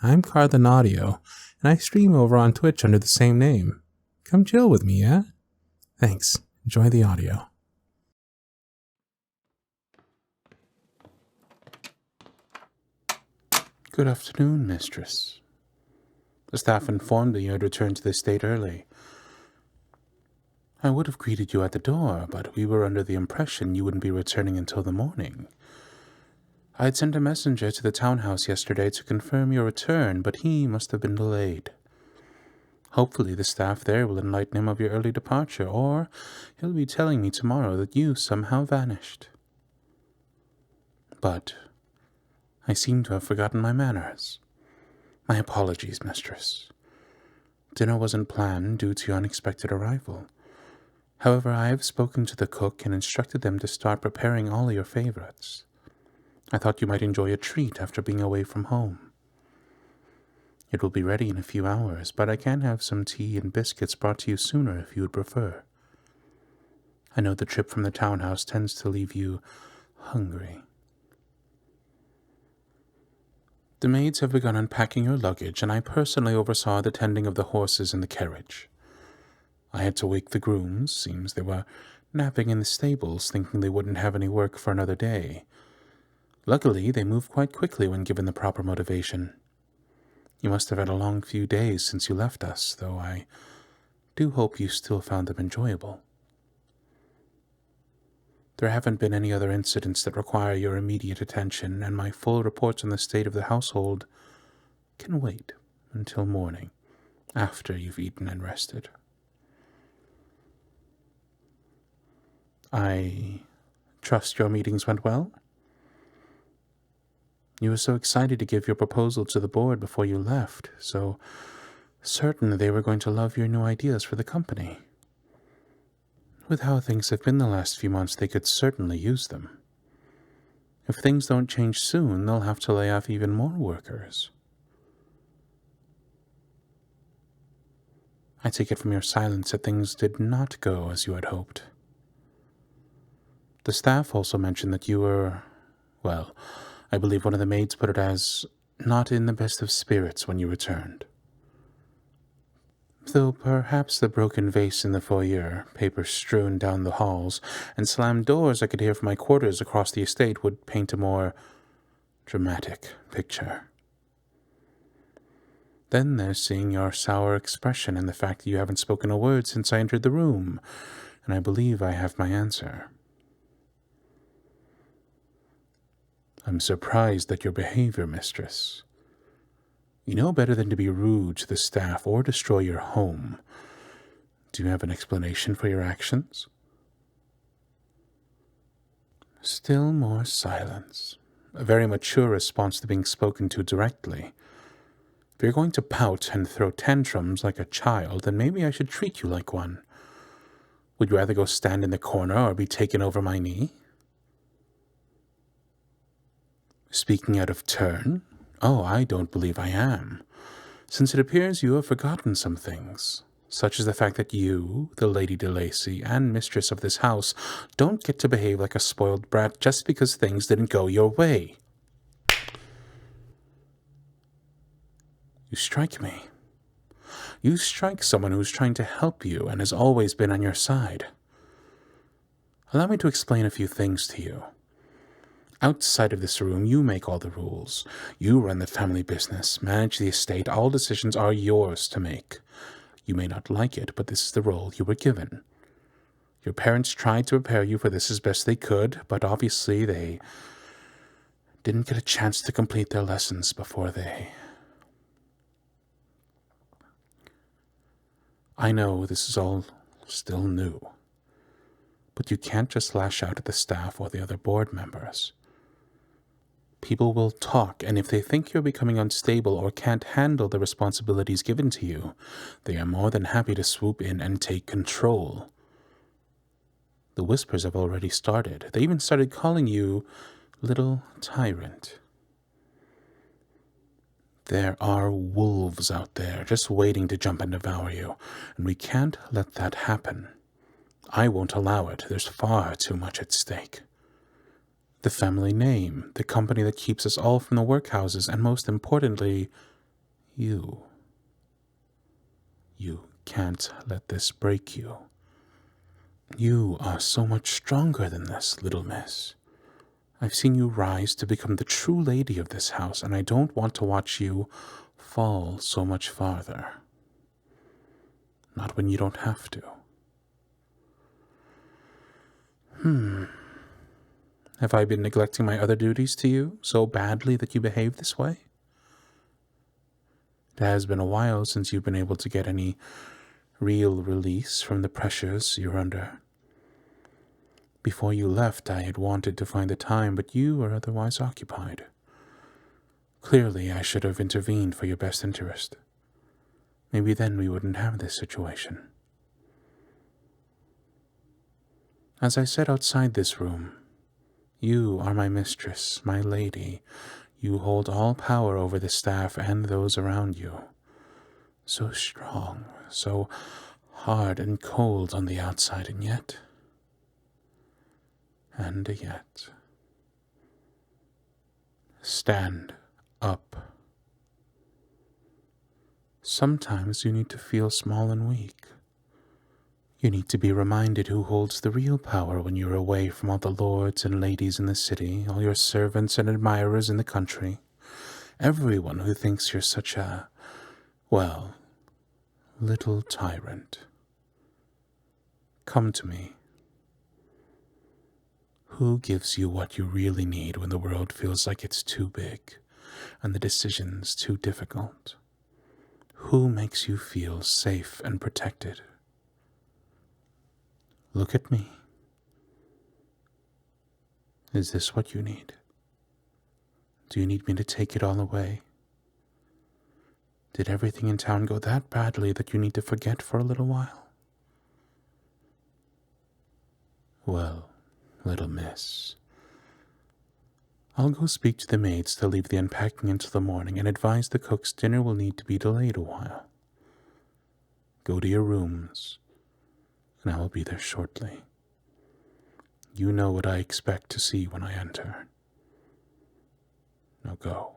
I'm CardlinAudio, and I stream over on Twitch under the same name. Come chill with me, yeah? Thanks. Enjoy the audio. Good afternoon, mistress. The staff informed me you had returned to the estate early. I would have greeted you at the door, but we were under the impression you wouldn't be returning until the morning. I had sent a messenger to the townhouse yesterday to confirm your return, but he must have been delayed. Hopefully the staff there will enlighten him of your early departure, or he'll be telling me tomorrow that you somehow vanished. But I seem to have forgotten my manners. My apologies, mistress. Dinner wasn't planned due to your unexpected arrival. However, I have spoken to the cook and instructed them to start preparing all your favorites. I thought you might enjoy a treat after being away from home. It will be ready in a few hours, but I can have some tea and biscuits brought to you sooner if you would prefer. I know the trip from the townhouse tends to leave you hungry. The maids have begun unpacking your luggage, and I personally oversaw the tending of the horses in the carriage. I had to wake the grooms. Seems they were napping in the stables, thinking they wouldn't have any work for another day. Luckily, they moved quite quickly when given the proper motivation. You must have had a long few days since you left us, though I do hope you still found them enjoyable. There haven't been any other incidents that require your immediate attention, and my full reports on the state of the household can wait until morning, after you've eaten and rested. I trust your meetings went well? You were so excited to give your proposal to the board before you left, so certain they were going to love your new ideas for the company. With how things have been the last few months, they could certainly use them. If things don't change soon, they'll have to lay off even more workers. I take it from your silence that things did not go as you had hoped. The staff also mentioned that you were, well, I believe one of the maids put it as, not in the best of spirits when you returned. Though perhaps the broken vase in the foyer, paper strewn down the halls, and slammed doors I could hear from my quarters across the estate would paint a more dramatic picture. Then there's seeing your sour expression and the fact that you haven't spoken a word since I entered the room, and I believe I have my answer. I'm surprised at your behavior, mistress. You know better than to be rude to the staff or destroy your home. Do you have an explanation for your actions? Still more silence. A very mature response to being spoken to directly. If you're going to pout and throw tantrums like a child, then maybe I should treat you like one. Would you rather go stand in the corner or be taken over my knee? Speaking out of turn? Oh, I don't believe I am, since it appears you have forgotten some things, such as the fact that you, the Lady de Lacy, and mistress of this house, don't get to behave like a spoiled brat just because things didn't go your way. You strike me. You strike someone who's trying to help you and has always been on your side. Allow me to explain a few things to you. Outside of this room, you make all the rules. You run the family business, manage the estate. All decisions are yours to make. You may not like it, but this is the role you were given. Your parents tried to prepare you for this as best they could, but obviously they didn't get a chance to complete their lessons before they... I know this is all still new, but you can't just lash out at the staff or the other board members. People will talk, and if they think you're becoming unstable or can't handle the responsibilities given to you, they are more than happy to swoop in and take control. The whispers have already started. They even started calling you Little Tyrant. There are wolves out there just waiting to jump and devour you, and we can't let that happen. I won't allow it. There's far too much at stake. The family name, the company that keeps us all from the workhouses, and most importantly, You can't let this break you. You are so much stronger than this, little miss. I've seen you rise to become the true lady of this house, and I don't want to watch you fall so much farther. Not when you don't have to. Have I been neglecting my other duties to you so badly that you behave this way? It has been a while since you've been able to get any real release from the pressures you're under. Before you left, I had wanted to find the time, but you were otherwise occupied. Clearly, I should have intervened for your best interest. Maybe then we wouldn't have this situation. As I said outside this room, you are my mistress, my lady. You hold all power over the staff and those around you. So strong, so hard and cold on the outside, and yet... Stand up. Sometimes you need to feel small and weak. You need to be reminded who holds the real power when you're away from all the lords and ladies in the city, all your servants and admirers in the country, everyone who thinks you're such a, well, little tyrant. Come to me. Who gives you what you really need when the world feels like it's too big and the decisions too difficult? Who makes you feel safe and protected? Look at me. Is this what you need? Do you need me to take it all away? Did everything in town go that badly that you need to forget for a little while? Well, little miss, I'll go speak to the maids to leave the unpacking until the morning and advise the cooks dinner will need to be delayed a while. Go to your rooms, and I will be there shortly. You know what I expect to see when I enter. Now go.